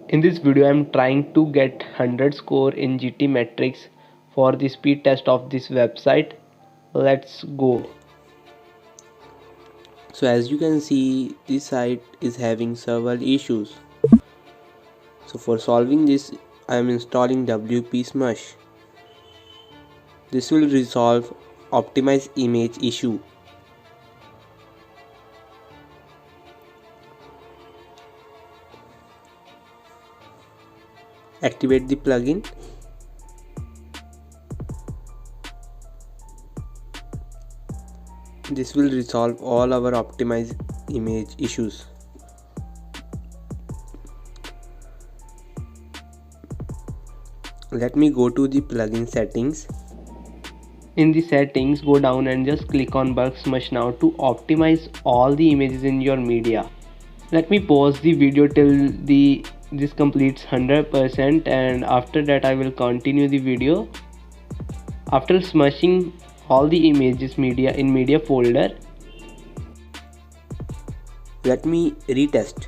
In this video, I am trying to get 100 score in GT Matrix for the speed test of this website. Let's go. So as you can see, this site is having several issues. So for solving this, I am installing WP Smush. This will resolve optimize image issue. Activate the plugin. This will resolve all our optimize image issues. Let me go to the plugin settings. In the settings, go down and just click on Bulk Smush now to optimize all the images in your media. Let me pause the video till this completes 100%, and after that I will continue the video. After smushing all the images in media folder, Let me retest.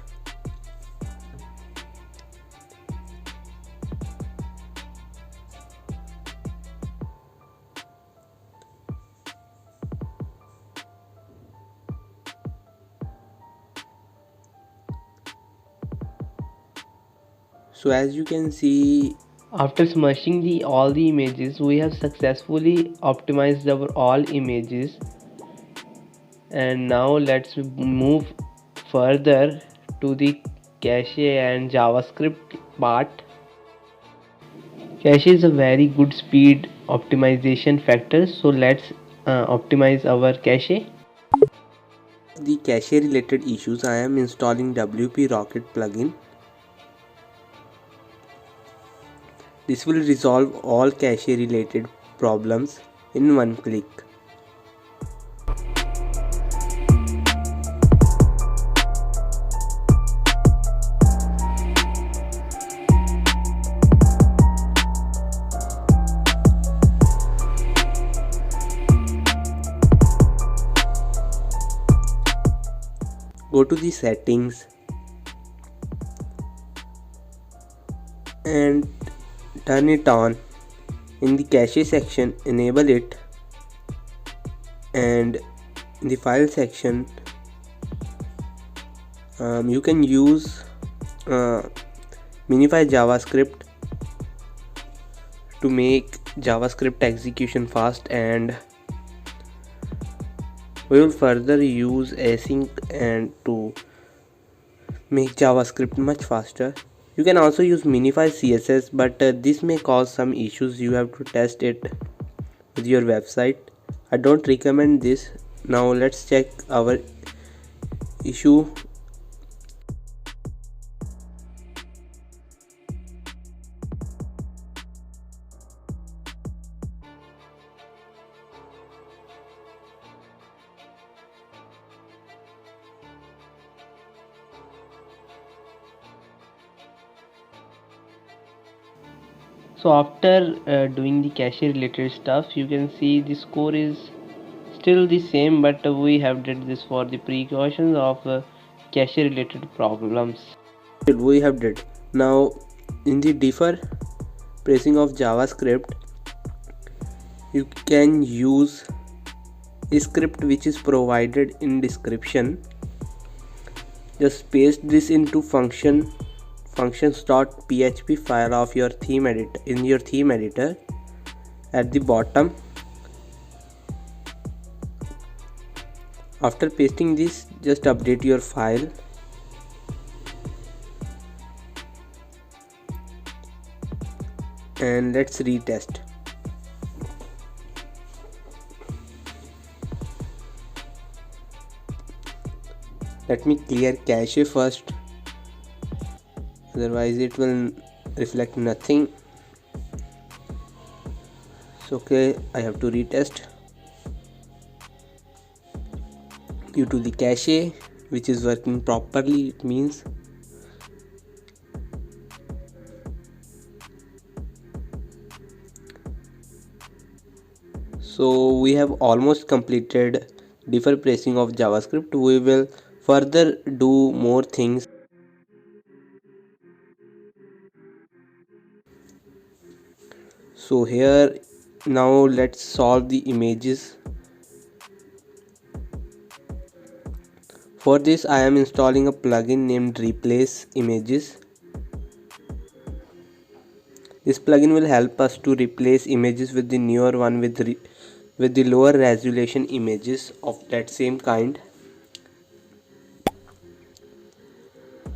So as you can see, after smushing all the images, we have successfully optimized our all images. And now let's move further to the cache and JavaScript part. Cache is a very good speed optimization factor, so let's optimize our cache. the cache related issues, I am installing WP Rocket plugin. This will resolve all cache related problems in one click. Go to the settings and turn it on. In the cache section, enable it, and in the file section you can use minify JavaScript to make JavaScript execution fast, and we will further use async and to make JavaScript much faster. You can also use minify CSS, but this may cause some issues. You have to test it with your website. I don't recommend this. Now let's check our issue. So after doing the cache related stuff, you can see the score is still the same, but we have did this for the precautions of cache related problems. We have did. Now in the defer pressing of JavaScript, you can use a script which is provided in description. Just paste this into functions.php file of your theme editor in your theme editor at the bottom. After pasting this, just update your file. And let's retest. Let me clear cache first, otherwise it will reflect nothing. So okay, I have to retest due to the cache which is working properly. It means so we have almost completed defer pressing of JavaScript. We will further do more things. So here now let's solve the images. For this I am installing a plugin named Replace Images. This plugin will help us to replace images with the newer one with the lower resolution images of that same kind.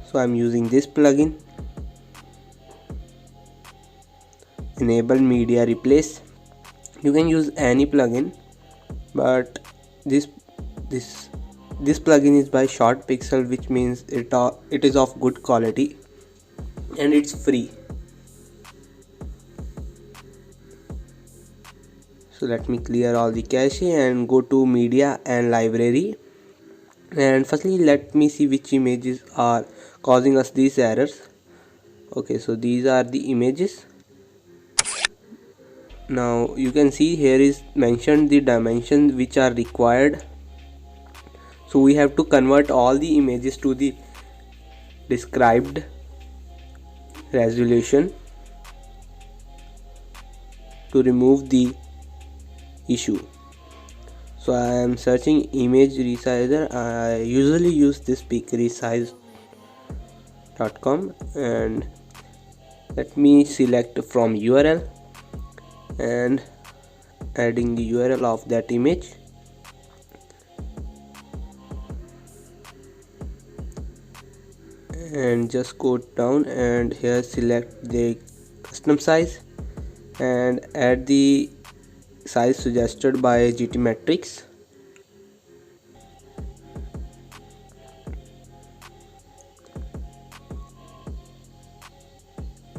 So I am using this plugin, Enable Media Replace. You can use any plugin, but this plugin is by Short Pixel, which means it is of good quality and it's free. So let me clear all the cache and go to media and library, and firstly let me see which images are causing us these errors. Okay, so these are the images. Now you can see here is mentioned the dimensions which are required, so we have to convert all the images to the described resolution to remove the issue. So I am searching image resizer. I usually use this PicResize.com, and let me select from URL and adding the URL of that image. And just go down and here select the custom size and add the size suggested by GTmetrix.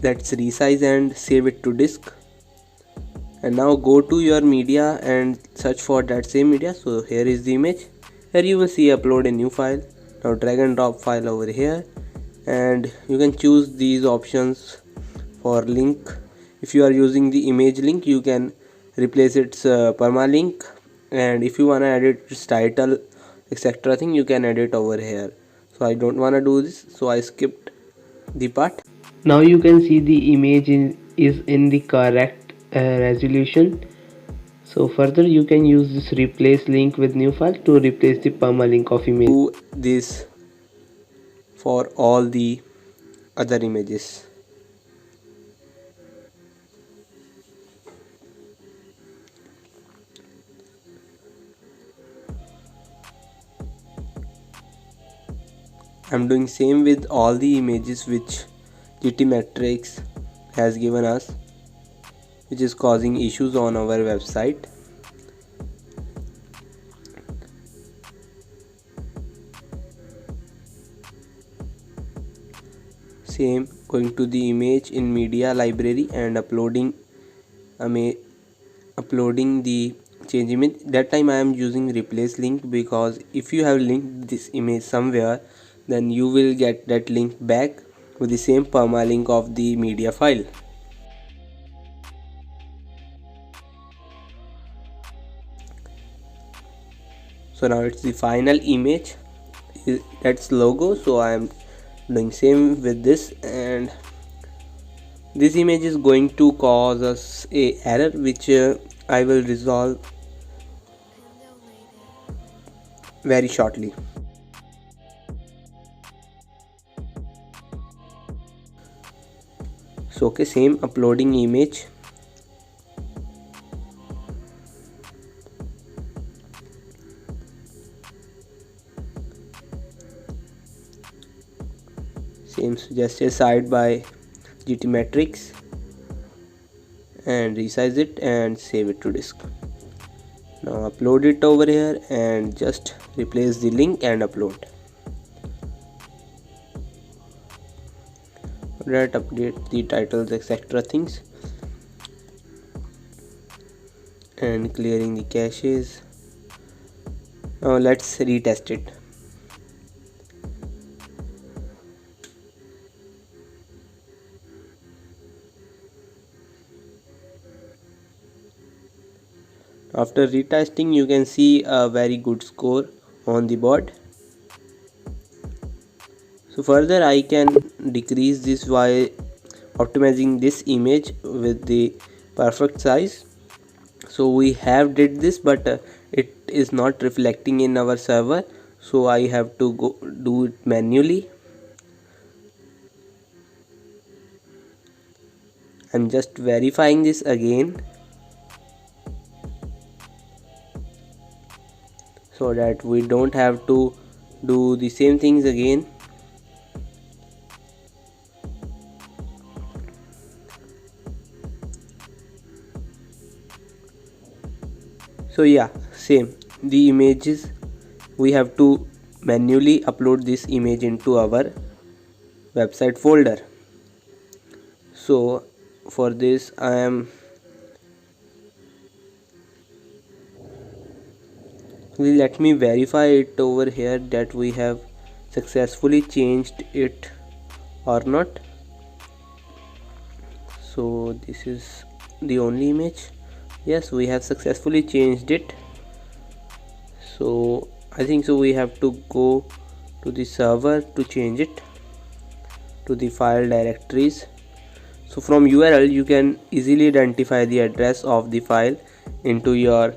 Let's resize and save it to disk. And now go to your media and search for that same media. So here is the image. Here you will see upload a new file. Now drag and drop file over here, and you can choose these options for link. If you are using the image link, you can replace its permalink, and if you want to edit its title etc thing, you can edit over here. So I don't want to do this, so I skipped the part. Now you can see the image is in the correct resolution. So further you can use this replace link with new file to replace the permalink of image. Do this for all the other images. I'm doing same with all the images which GTmetrix has given us, which is causing issues on our website. Same, going to the image in media library and uploading the change image. That time I am using replace link, because if you have linked this image somewhere, then you will get that link back with the same permalink of the media file. So now it's the final image, that's logo. So I am doing same with this, and this image is going to cause us a error which I will resolve very shortly. So okay, same, uploading image. Same suggested site by GTmetrix, and resize it and save it to disk. Now upload it over here and just replace the link and upload. That update the titles etc things, and clearing the caches. Now let's retest it. After retesting, you can see a very good score on the board. So further I can decrease this by optimizing this image with the perfect size. So we have did this, but it is not reflecting in our server, so I have to go do it manually. I'm just verifying this again so that we don't have to do the same things again. So yeah, same, the images, we have to manually upload this image into our website folder. So for this let me verify it over here that we have successfully changed it or not. So this is the only image. Yes, we have successfully changed it. So I think so we have to go to the server to change it to the file directories. So from URL you can easily identify the address of the file into your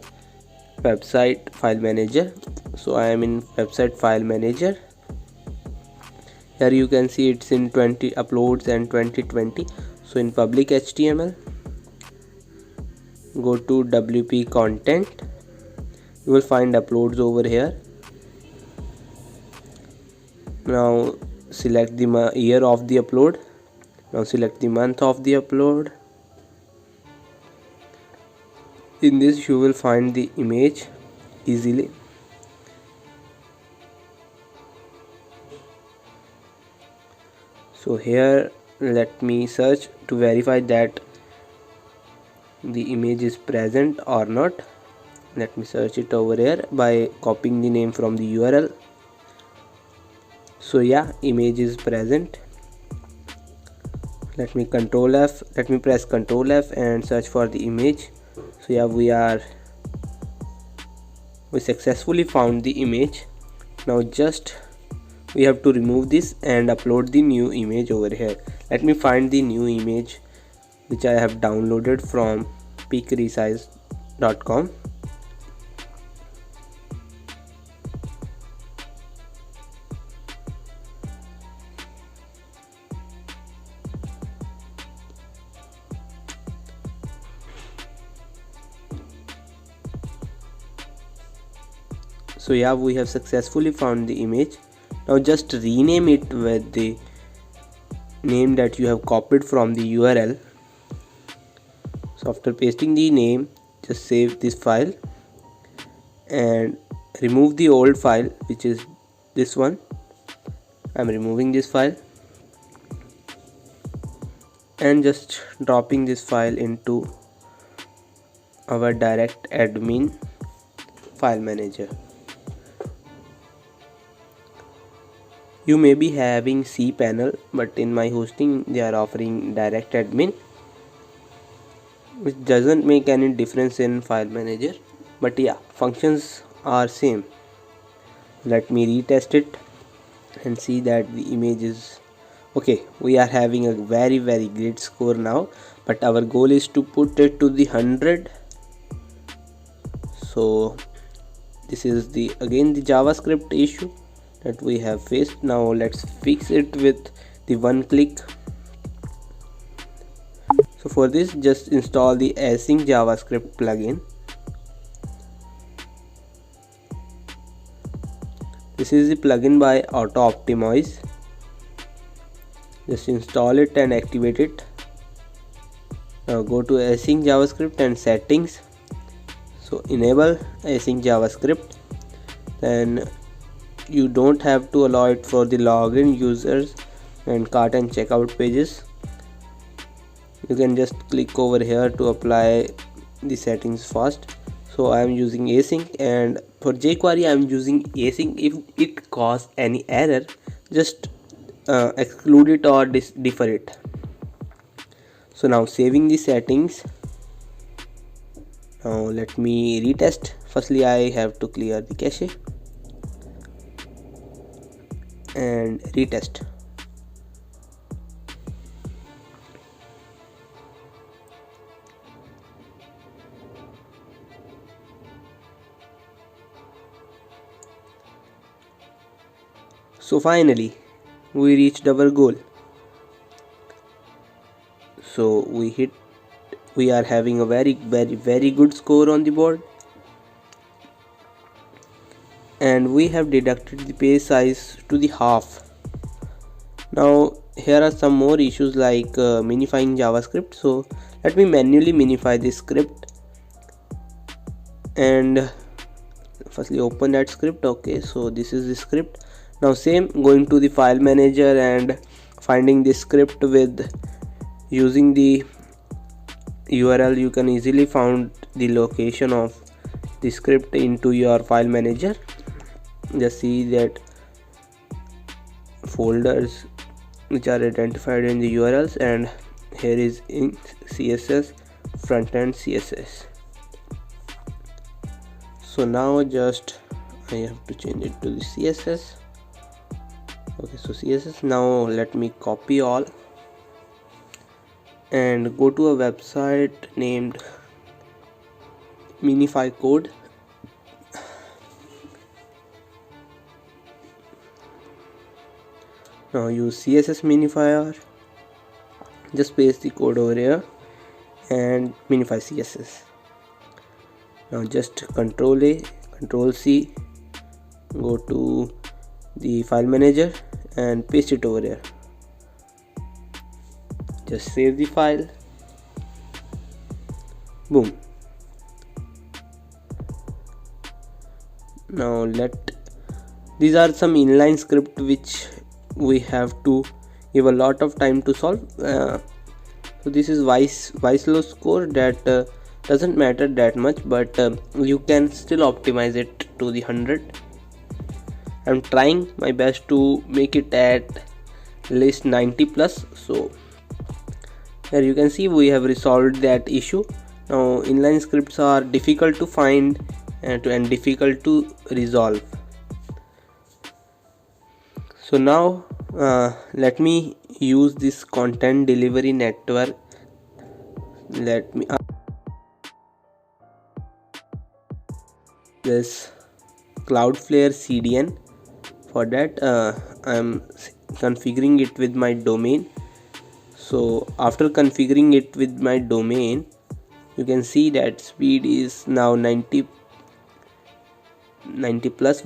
website file manager. So I am in website file manager. Here you can see it's in 20 uploads and 2020. So in public HTML, go to WP content, you will find uploads over here. Now select the year of the upload. Now select the month of the upload. In this you will find the image easily. So here let me search to verify that the image is present or not. Let me search it over here by copying the name from the URL. So yeah, image is present. Let me press Ctrl F and search for the image. So yeah, we successfully found the image. Now just we have to remove this and upload the new image over here. Let me find the new image which I have downloaded from peakresize.com. So yeah, we have successfully found the image. Now just rename it with the name that you have copied from the URL. So after pasting the name, just save this file and remove the old file, which is this one. I'm removing this file and just dropping this file into our direct admin file manager. You may be having cPanel, but in my hosting they are offering direct admin, which doesn't make any difference in file manager, but yeah, functions are same. Let me retest it and see that the image is okay. We are having a very great score now, but our goal is to put it to the 100. So this is again the JavaScript issue that we have faced. Now let's fix it with the one click. So for this, just install the async JavaScript plugin. This is the plugin by Auto Optimize. Just install it and activate it. Now go to async JavaScript and settings. So enable async JavaScript. Then you don't have to allow it for the login users and cart and checkout pages. You can just click over here to apply the settings first. So I am using async, and for jQuery I am using async. If it causes any error, just exclude it or defer it. So now saving the settings. Now let me retest. Firstly I have to clear the cache and retest. So finally we reached our goal. So we are having a very good score on the board, and we have deducted the page size to the half. Now here are some more issues like minifying JavaScript. So let me manually minify this script, and firstly open that script. Okay, so this is the script. Now same, going to the file manager and finding the script with using the URL. You can easily find the location of the script into your file manager. Just see that folders which are identified in the URLs, and here is in CSS, front-end CSS. So now just I have to change it to the CSS. Okay, so CSS. Now let me copy all and go to a website named Minify Code. Now use CSS minifier, just paste the code over here and minify CSS. Now just Control A, Control C, go to the file manager and paste it over here. Just save the file. Boom. Now these are some inline script which we have to give a lot of time to solve. So this is Wieslow score that doesn't matter that much, but you can still optimize it to the 100. I'm trying my best to make it at least 90 plus. So here you can see we have resolved that issue. Now inline scripts are difficult to find and difficult to resolve. So now let me use this content delivery network. Let me this Cloudflare CDN. For that I'm configuring it with my domain. So after configuring it with my domain, you can see that speed is now 90 plus.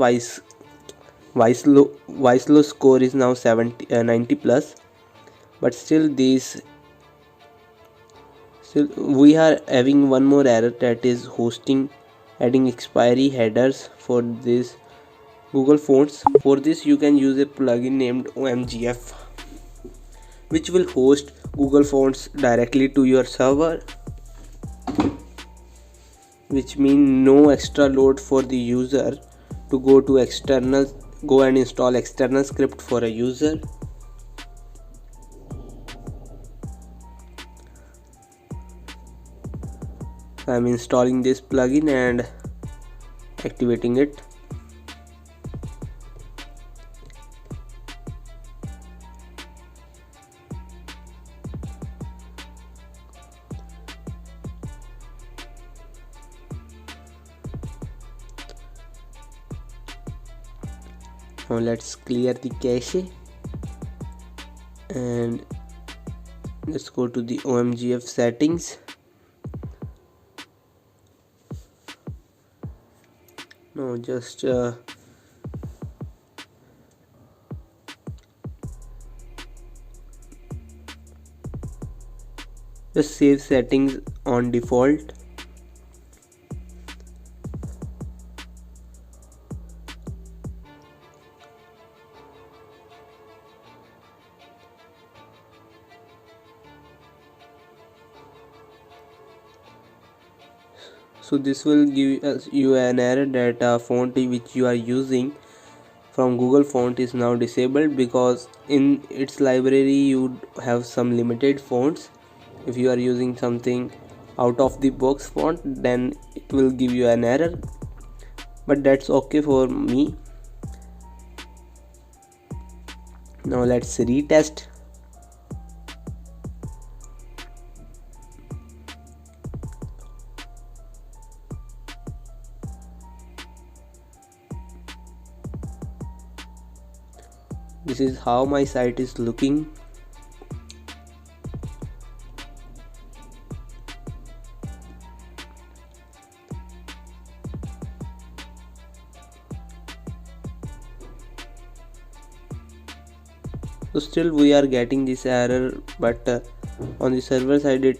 Wieslow score is now 90 plus, but still we are having one more error, that is hosting, adding expiry headers for this Google Fonts. For this you can use a plugin named OMGF, which will host Google Fonts directly to your server, which means no extra load for the user to go and install external script for a user. I'm installing this plugin and activating it. Now let's clear the cache and let's go to the OMGF settings. Now just save settings on default. So this will give you an error that font which you are using from Google Font is now disabled, because in its library you have some limited fonts. If you are using something out of the box font, then it will give you an error, but that's okay for me. Now let's retest. this is how my site is looking. So still we are getting this error, but on the server side it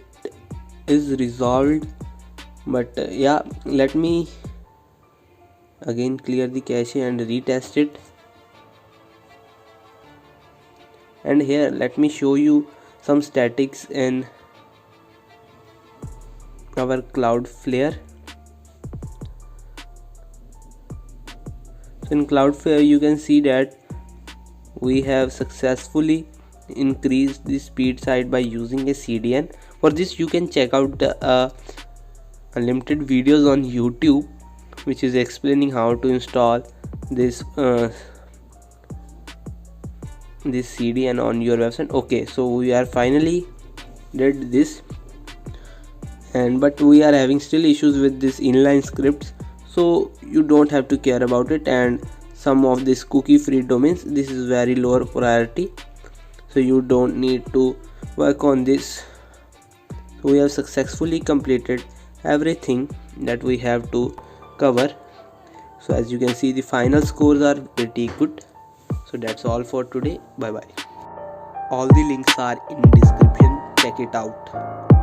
is resolved. But yeah, let me again clear the cache and retest it. And here let me show you some statics in our Cloudflare. So in Cloudflare you can see that we have successfully increased the speed side by using a CDN. For this you can check out the unlimited videos on YouTube which is explaining how to install this this CDN on your website. Okay, so we are finally did this, and but we are having still issues with this inline scripts, so you don't have to care about it. And some of this cookie free domains, this is very lower priority, so you don't need to work on this. So we have successfully completed everything that we have to cover. So as you can see, the final scores are pretty good. So that's all for today. Bye bye. All the links are in description, check it out.